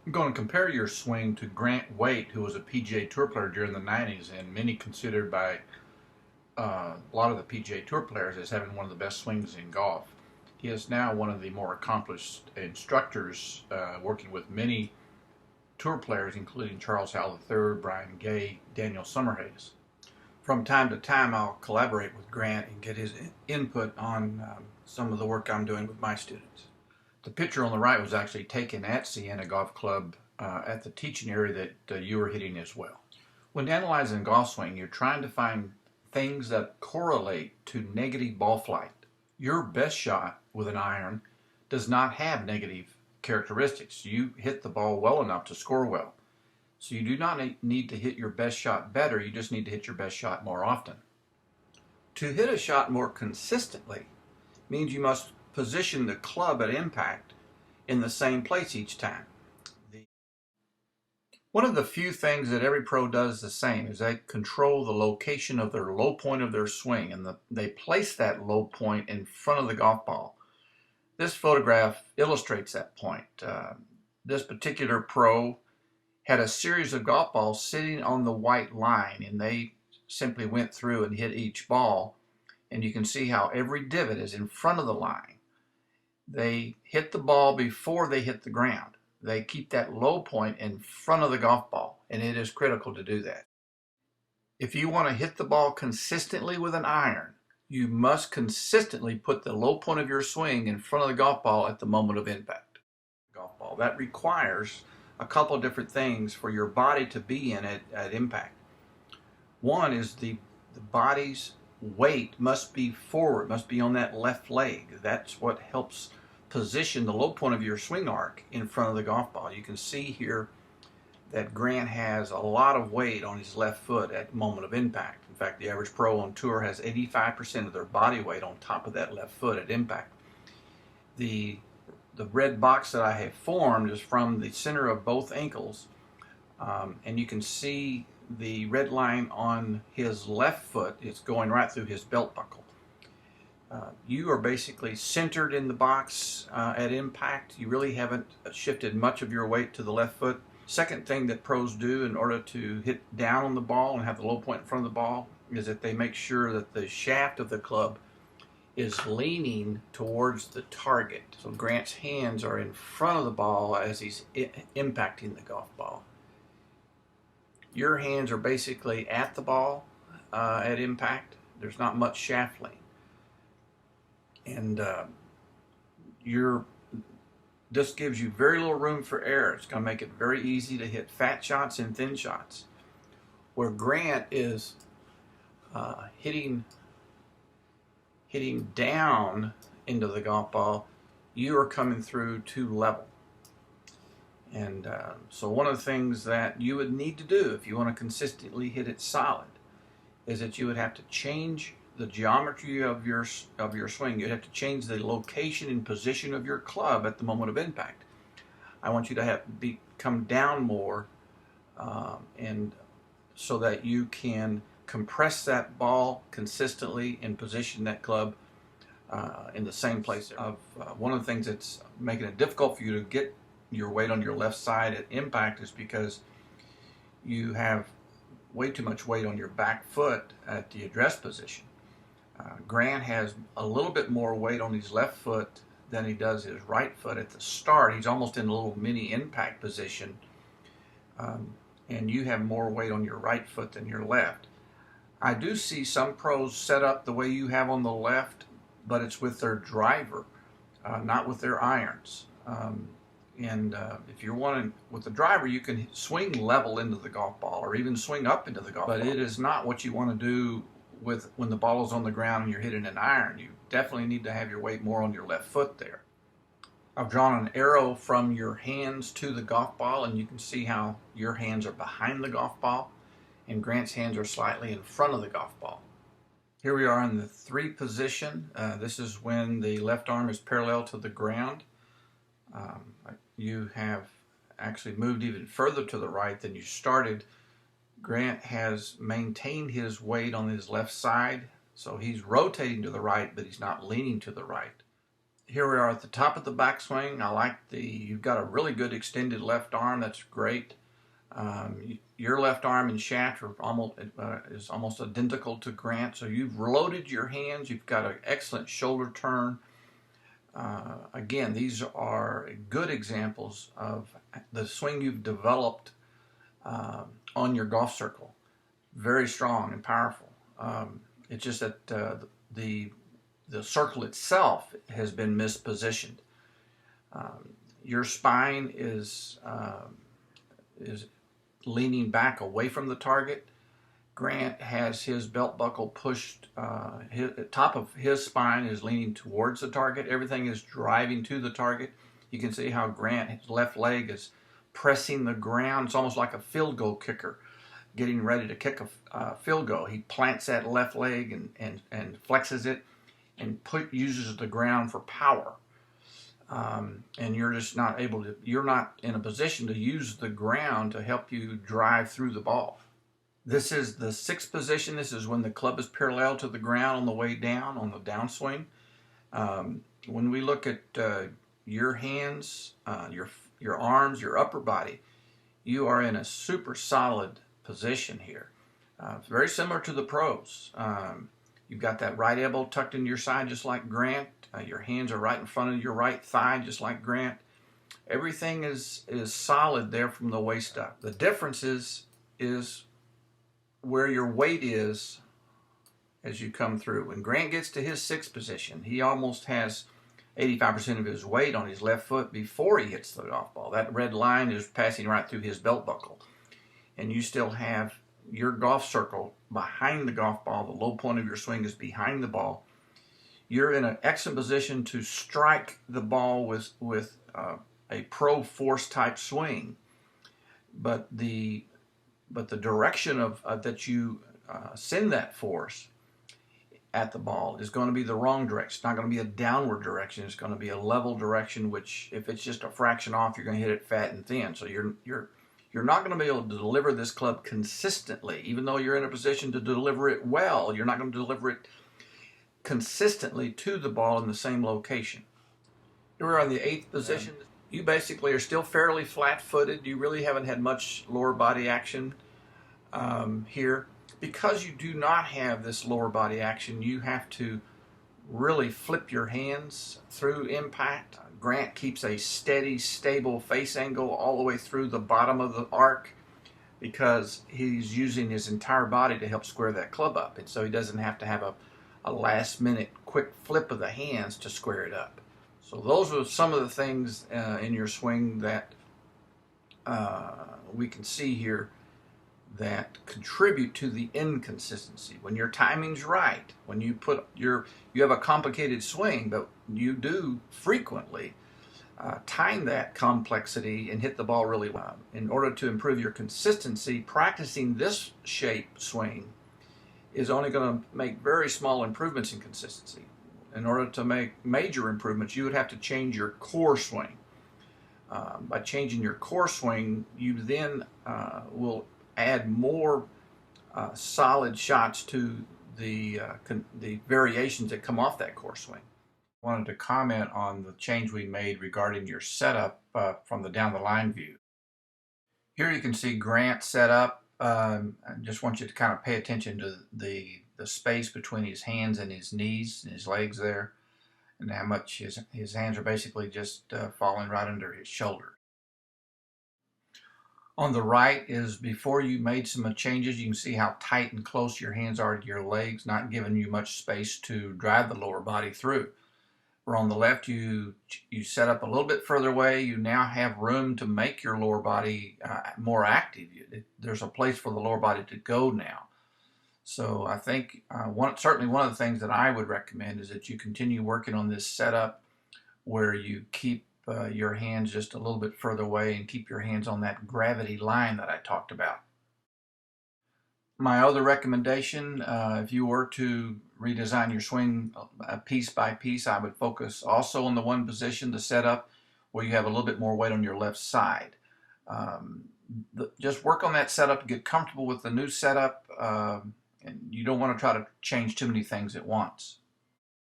I'm going to compare your swing to Grant Waite, who was a PGA Tour player during the 90s and many considered by a lot of the PGA Tour players as having one of the best swings in golf. He is now one of the more accomplished instructors, working with many tour players, including Charles Howell III, Brian Gay, Daniel Summerhays. From time to time, I'll collaborate with Grant and get his input on some of the work I'm doing with my students. The picture on the right was actually taken at Siena Golf Club at the teaching area that you were hitting as well. When analyzing golf swing, you're trying to find things that correlate to negative ball flight. Your best shot with an iron does not have negative characteristics. You hit the ball well enough to score well. So you do not need to hit your best shot better, you just need to hit your best shot more often. To hit a shot more consistently means you must position the club at impact in the same place each time. One of the few things that every pro does the same is they control the location of their low point of their swing, and they place that low point in front of the golf ball. This photograph illustrates that point. This particular pro had a series of golf balls sitting on the white line, and they simply went through and hit each ball, and you can see how every divot is in front of the line. They hit the ball before they hit the ground. They keep that low point in front of the golf ball, and it is critical to do that. If you want to hit the ball consistently with an iron, you must consistently put the low point of your swing in front of the golf ball at the moment of impact. Golf ball. That requires a couple different things for your body to be in it at impact. One is the body's weight must be forward, must be on that left leg. That's what helps position the low point of your swing arc in front of the golf ball. You can see here that Grant has a lot of weight on his left foot at the moment of impact. In fact, the average pro on tour has 85% of their body weight on top of that left foot at impact. The red box that I have formed is from the center of both ankles, and you can see the red line on his left foot. It's going right through his belt buckle. You are basically centered in the box at impact. You really haven't shifted much of your weight to the left foot. Second thing that pros do in order to hit down on the ball and have the low point in front of the ball is that they make sure that the shaft of the club is leaning towards the target. So Grant's hands are in front of the ball as he's impacting the golf ball. Your hands are basically at the ball at impact. There's not much shaft lean. And this gives you very little room for error. It's going to make it very easy to hit fat shots and thin shots. Where Grant is hitting down into the golf ball, you are coming through too level. And so one of the things that you would need to do if you want to consistently hit it solid is that you would have to change the geometry of your swing. You'd have to change the location and position of your club at the moment of impact. I want you to come down more, and so that you can compress that ball consistently and position that club in the same place. One of the things that's making it difficult for you to get your weight on your left side at impact is because you have way too much weight on your back foot at the address position. Grant has a little bit more weight on his left foot than he does his right foot at the start. He's almost in a little mini impact position, and you have more weight on your right foot than your left. I do see some pros set up the way you have on the left, but it's with their driver, not with their irons. If you're wanting with the driver, you can swing level into the golf ball or even swing up into the golf ball. But it is not what you want to do when the ball is on the ground and you're hitting an iron. You definitely need to have your weight more on your left foot there. I've drawn an arrow from your hands to the golf ball, and you can see how your hands are behind the golf ball and Grant's hands are slightly in front of the golf ball. Here we are in the 3 position. This is when the left arm is parallel to the ground. You have actually moved even further to the right than you started. Grant has maintained his weight on his left side, so he's rotating to the right, but he's not leaning to the right. Here we are at the top of the backswing. I like you've got a really good extended left arm. That's great. Your left arm and shaft are is almost identical to Grant. So you've loaded your hands. You've got an excellent shoulder turn. Again, these are good examples of the swing you've developed on your golf circle. Very strong and powerful. It's just that the circle itself has been mispositioned. Your spine is leaning back away from the target. Grant has his belt buckle pushed, the top of his spine is leaning towards the target. Everything is driving to the target. You can see how Grant, his left leg is pressing the ground. It's almost like a field goal kicker getting ready to kick a field goal. He plants that left leg and flexes it and uses the ground for power. And you're just not able to, you're not in a position to use the ground to help you drive through the ball. This is the sixth position. This is when the club is parallel to the ground on the way down, on the downswing. When we look at your hands, your arms, your upper body, you are in a super solid position here. Very similar to the pros. You've got that right elbow tucked into your side just like Grant. Your hands are right in front of your right thigh just like Grant. Everything is solid there from the waist up. The difference is where your weight is as you come through. When Grant gets to his sixth position, he almost has 85% of his weight on his left foot before he hits the golf ball. That red line is passing right through his belt buckle. And you still have your golf circle behind the golf ball. The low point of your swing is behind the ball. You're in an excellent position to strike the ball with a pro force type swing. But the direction of that you send that force at the ball is going to be the wrong direction. It's not going to be a downward direction. It's going to be a level direction, which if it's just a fraction off, you're going to hit it fat and thin. So you're not going to be able to deliver this club consistently. Even though you're in a position to deliver it well, you're not going to deliver it consistently to the ball in the same location. You're on the eighth position. You basically are still fairly flat-footed. You really haven't had much lower body action here. Because you do not have this lower body action, you have to really flip your hands through impact. Grant keeps a steady, stable face angle all the way through the bottom of the arc because he's using his entire body to help square that club up. And so he doesn't have to have a last-minute quick flip of the hands to square it up. So those are some of the things in your swing that we can see here that contribute to the inconsistency. When your timing's right, when you have a complicated swing, but you do frequently time that complexity and hit the ball really well. In order to improve your consistency, practicing this shape swing is only going to make very small improvements in consistency. In order to make major improvements, you would have to change your core swing. By changing your core swing, you then will add more solid shots to the variations that come off that core swing. I wanted to comment on the change we made regarding your setup from the down the line view. Here you can see Grant set up. I just want you to kind of pay attention to the space between his hands and his knees and his legs there, and how much his hands are basically just falling right under his shoulder. On the right is before you made some changes. You can see how tight and close your hands are to your legs, not giving you much space to drive the lower body through. Where on the left you set up a little bit further away, you now have room to make your lower body more active. There's a place for the lower body to go now. So I think certainly one of the things that I would recommend is that you continue working on this setup where you keep your hands just a little bit further away and keep your hands on that gravity line that I talked about. My other recommendation, if you were to redesign your swing piece by piece, I would focus also on the one position, the setup, where you have a little bit more weight on your left side. Just work on that setup, get comfortable with the new setup, and you don't want to try to change too many things at once.